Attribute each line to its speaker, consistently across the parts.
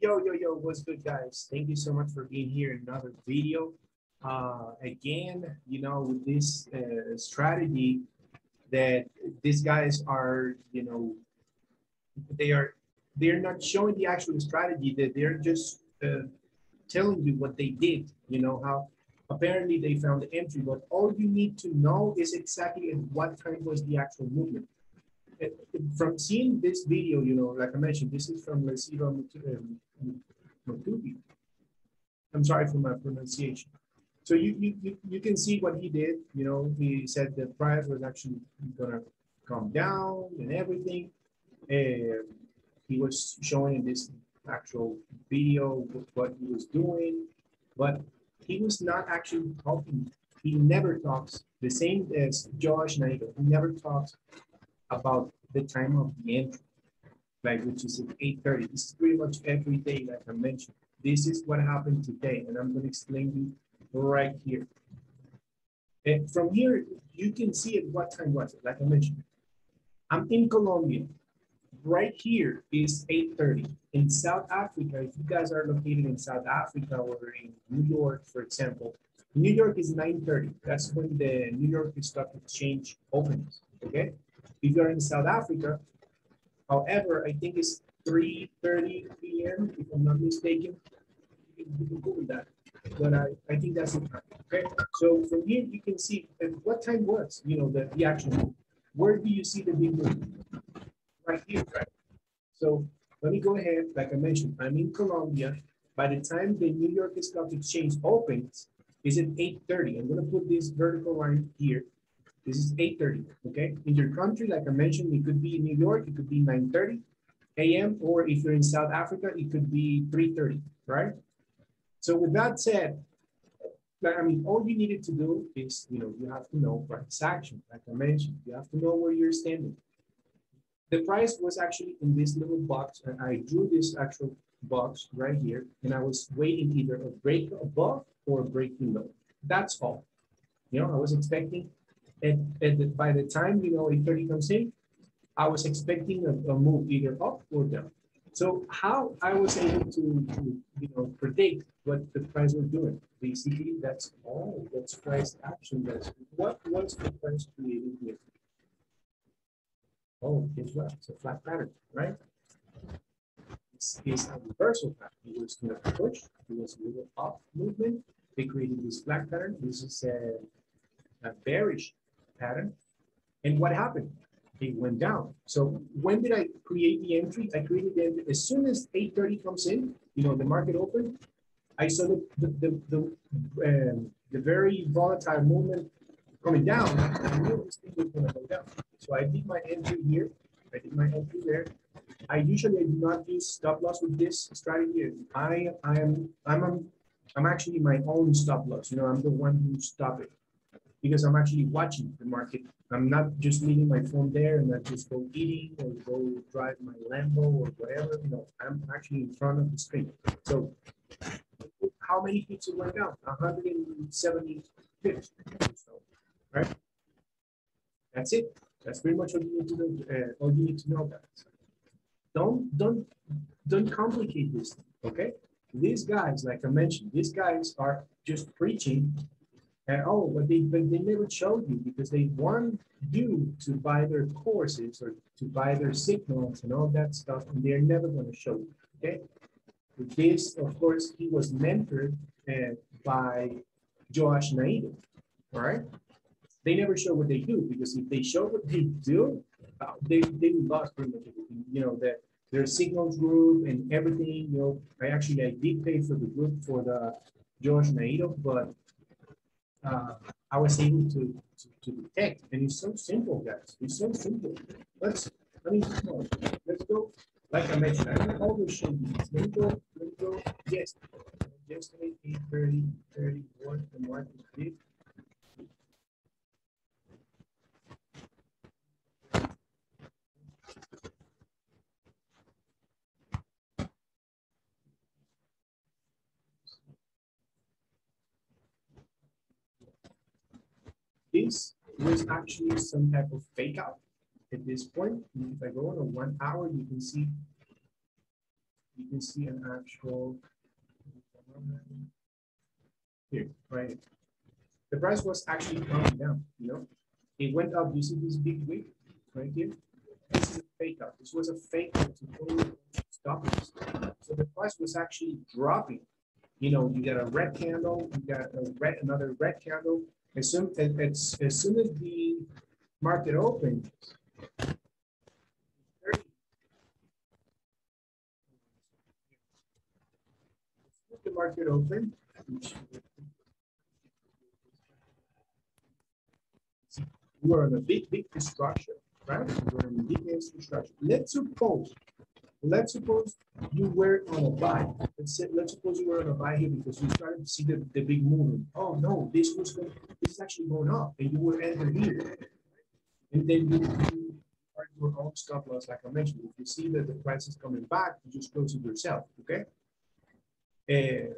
Speaker 1: Yo, what's good, guys? Thank you so much for being here in another video. Again, with this strategy that these guys are, they're not showing the actual strategy, that they're just telling you what they did, how apparently they found the entry, but all you need to know is exactly at what time was the actual movement. From seeing this video, like I mentioned, this is from LESIBA Mothupi. I'm sorry for my pronunciation. So you can see what he did. He said the price was actually gonna come down and everything. And he was showing in this actual video what he was doing, but he was not actually talking. He never talks the same as JOASH NAIDOO. He never talks about the time of the entry, which is at 8:30. This is pretty much every day, like I mentioned. This is what happened today, and I'm going to explain you right here. And from here, you can see at what time was it, like I mentioned. I'm in Colombia. Right here is 8:30. In South Africa, if you guys are located in South Africa or in New York, for example, New York is 9:30. That's when the New York Stock Exchange opens, okay? If you're in South Africa, however, I think it's 3:30 p.m. if I'm not mistaken. You can Google that, but I think that's the time. Okay, so from here you can see what time was the actual move. Where do you see the big move? Right here, right? So let me go ahead. Like I mentioned, I'm in Colombia. By the time the New York Stock Exchange opens, is at 8:30. I'm going to put this vertical line here. This is 8:30, okay? In your country, like I mentioned, it could be in New York, it could be 9:30 a.m., or if you're in South Africa, it could be 3:30, right? So with that said, all you needed to do is, you have to know price action, like I mentioned. You have to know where you're standing. The price was actually in this little box, and I drew this actual box right here, and I was waiting either a break above or a break below. That's all. I was expecting. And by the time 8:30 comes in, I was expecting a move either up or down. So how I was able to predict what the price was doing. Basically, that's all. That's price action. That's what was the price created here. Oh, guess what? It's a flat pattern, right? This is a reversal pattern. It was going to push. It was a little up movement. They created this flat pattern. This is a bearish pattern. And what happened? It went down. So when did I create the entry? I created the entry as soon as 8:30 comes in, the market opened. I saw the very volatile movement coming down. I knew this thing was going to go down. So I did my entry here. I did my entry there. I usually do not use stop loss with this strategy. I'm actually my own stop loss. I'm the one who stopped it, because I'm actually watching the market. I'm not just leaving my phone there and not just go eating or go drive my Lambo or whatever. I'm actually in front of the screen. So how many pips it went down? 170 pips. So, right? That's it. That's pretty much what you need to know. All you need to know, guys. Don't complicate this, okay? These guys, like I mentioned, these guys are just preaching. But they never showed you, because they want you to buy their courses or to buy their signals and all that stuff, and they're never going to show you, okay? With this, of course, he was mentored by JOASH NAIDOO, all right? They never show what they do, because if they show what they do, they lost pretty much everything. Their signals group and everything, I did pay for the group for the JOASH NAIDOO, but I was able to detect, and it's so simple, guys. It's so simple. Let's go. Like I mentioned, I will always show you this. Let me go. Yes. Yesterday, 8:30, what the market did. This was actually some type of fake out at this point. If I go on a 1 hour, you can see you can see an actual here, right? The price was actually coming down, you know. It went up. You see this big wick right here? This is a fake out. This was a fake out to stop it. So the price was actually dropping. You know, you got a red candle, you got another red candle. As soon as the market opened, the market opened, we're on a big destruction, right? We're on a big destruction. Let's suppose you were on a buy. Let's suppose you were on a buy here because you started to see the big movement. Oh no, this is actually going up, and you were enter here, and then you are your own stop loss, like I mentioned. If you see that the price is coming back, you just close it yourself, okay?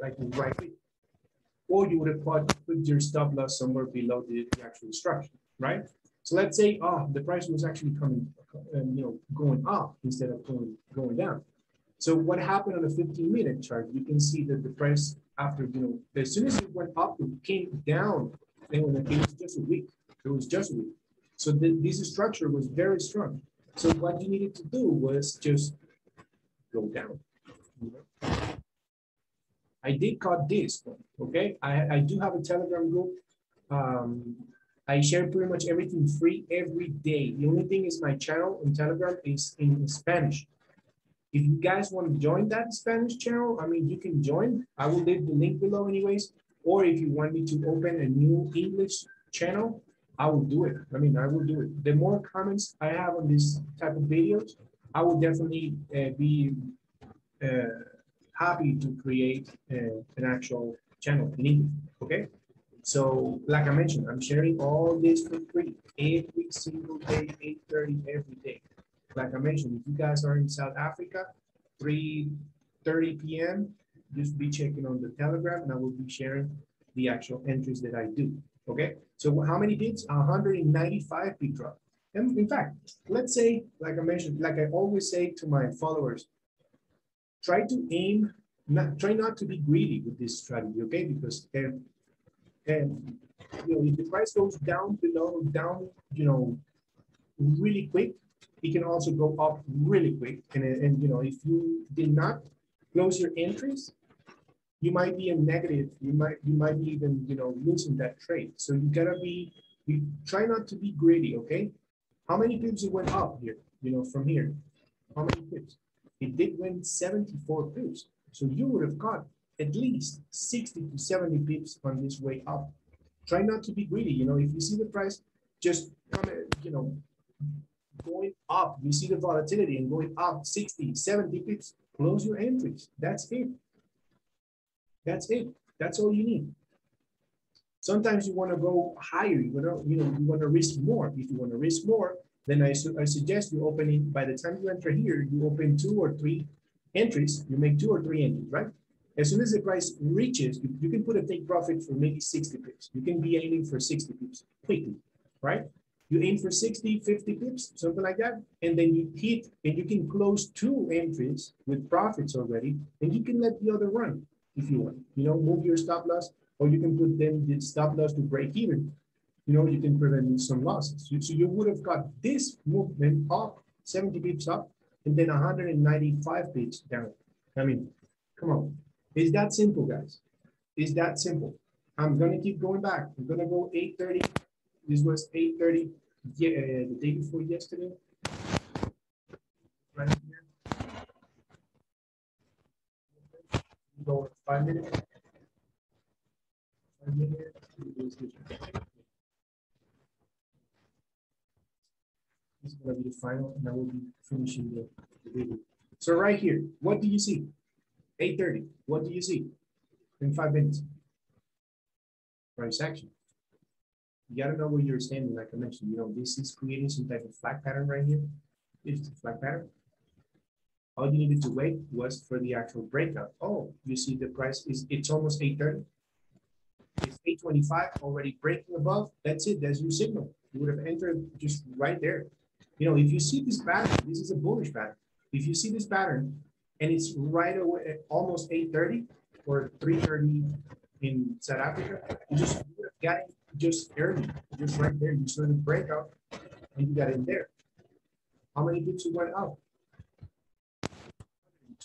Speaker 1: Like right here. Or you would have put your stop loss somewhere below the actual structure, right? So let's say, oh, the price was actually coming, going up instead of going down. So what happened on a 15-minute chart? You can see that the price after, as soon as it went up, it came down. And when it was just a week, it was just a week. So this structure was very strong. So what you needed to do was just go down. I did cut this, okay? I do have a Telegram group. I share pretty much everything free every day. The only thing is my channel on Telegram is in Spanish. If you guys want to join that Spanish channel, I mean, you can join. I will leave the link below anyways. Or if you want me to open a new English channel, I will do it. I mean, I will do it. The more comments I have on this type of videos, I will definitely be happy to create an actual channel in English, okay? So, like I mentioned, I'm sharing all this for free every single day, 8:30 every day. Like I mentioned, if you guys are in South Africa, 3:30 p.m., just be checking on the Telegram, and I will be sharing the actual entries that I do, okay? So how many pips? 195 pip drop. And in fact, let's say, like I mentioned, like I always say to my followers, try not to be greedy with this strategy, okay? Because if the price goes down, really quick, it can also go up really quick. And if you did not close your entries, you might be a negative. You might be even losing that trade. So you try not to be greedy, okay? How many pips it went up here? From here, how many pips? It did win 74 pips. So you would have got at least 60 to 70 pips on this way up. Try not to be greedy. If you see the price just going up, you see the volatility and going up 60, 70 pips, close your entries. That's it. That's it. That's all you need. Sometimes you want to go higher. You want to risk more. If you want to risk more, then I suggest you opening, by the time you enter here, you open 2 or 3 entries, you make 2 or 3 entries, right? As soon as the price reaches, you can put a take profit for maybe 60 pips. You can be aiming for 60 pips quickly, right? You aim for 60, 50 pips, something like that. And then you hit, and you can close 2 entries with profits already, and you can let the other run if you want. Move your stop loss, or you can put them the stop loss to break even. You can prevent some losses. So you would have got this movement up, 70 pips up, and then 195 pips down. I mean, come on. It's that simple, guys. It's that simple. I'm going to keep going back. I'm going to go 8:30. This was 8:30 the day before yesterday. Right here. Go 5 minutes. 5 minutes. This is going to be the final, and I will be finishing the video. So right here, what do you see? 8:30. What do you see in 5 minutes? Price action. You got to know where you're standing, like I mentioned. This is creating some type of flag pattern right here. This is the flag pattern. All you needed to wait was for the actual breakout. Oh, you see the price it's almost 8:30. It's 8:25, already breaking above. That's it. That's your signal. You would have entered just right there. If you see this pattern, this is a bullish pattern. If you see this pattern, and it's right away at almost 8:30 or 3:30 in South Africa. You just got it just early, just right there. You saw the breakout and you got in there. How many pips you went up?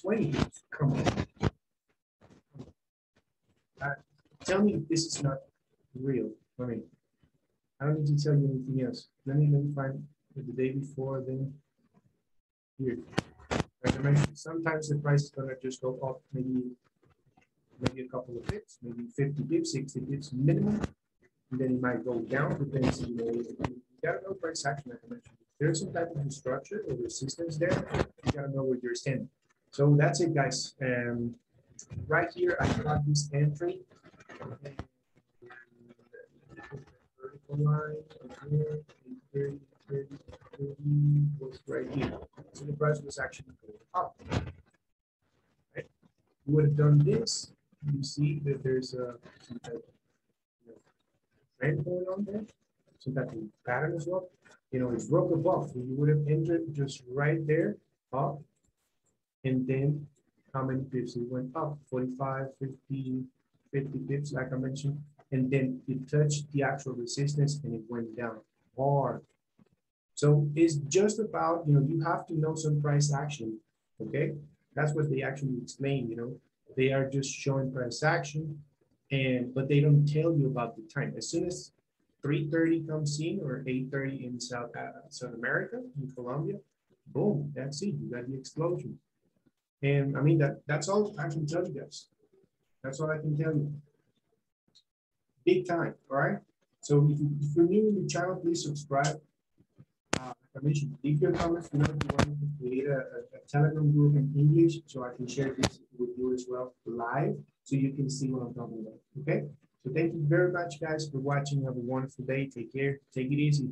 Speaker 1: 20 pips. Come on. Tell me if this is not real. I mean, I don't need to tell you anything else. Let me find the day before, then here. Like I mentioned, sometimes the price is gonna just go up maybe a couple of pips, maybe 50 pips, 60 pips minimum, and then it might go down, depends, you know, you gotta know price action, like I mentioned. If there's some type of structure or resistance there, you gotta know where you're standing. So that's it, guys. Right here, I got this entry. Vertical line here, 30 was right here. So the price was actually going up. Right? You would have done this. You see that there's a some type of trend going on there, some type of pattern as well. You know, it's broke above. So you would have entered just right there, up, and then how many pips it went up? 45, 50, 50 pips, like I mentioned, and then it touched the actual resistance and it went down hard. So it's just about, you know, you have to know some price action, okay? That's what they actually explain, you know. They are just showing price action, but they don't tell you about the time. As soon as 3:30 comes in or 8:30 in South America, in Colombia, boom, that's it. You got the explosion. And I mean, that's all I can tell you guys. That's all I can tell you. Big time, all right? So if you're new in the channel, please subscribe. Like I mentioned, leave your comments below if you want to create a Telegram group in English so I can share this with you as well live so you can see what I'm talking about, okay? So thank you very much, guys, for watching. Have a wonderful day. Take care. Take it easy.